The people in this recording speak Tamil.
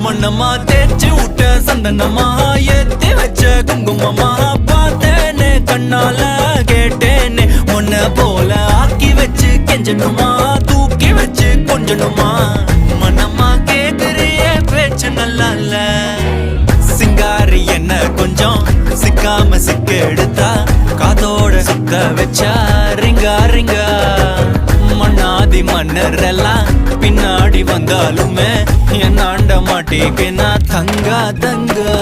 மண்ணம்மா தேய்ச்சி விட்ட சந்தனமா ஏத்தி வச்ச குங்குமமா பார்த்தேனே கண்ணால கேட்டேனே உன்ன போல ஆக்கி வச்சு கெஞ்சணுமா தூக்கி வச்சு கொஞ்சணுமா மண்ணம்மா கேக்குறிய பேச்சு நல்லா இல்ல சிங்காரி என்ன கொஞ்சம் சிக்காம சிக்க எடுத்தா காதோட சுத்த வச்சா ரிங்கா ரிங்கா மண்ணாதி மன்னர் எல்லாம் பின்னாடி வந்தாலுமே என் ஆண்ட மாட்டேக்கு நான் தங்கா தங்கா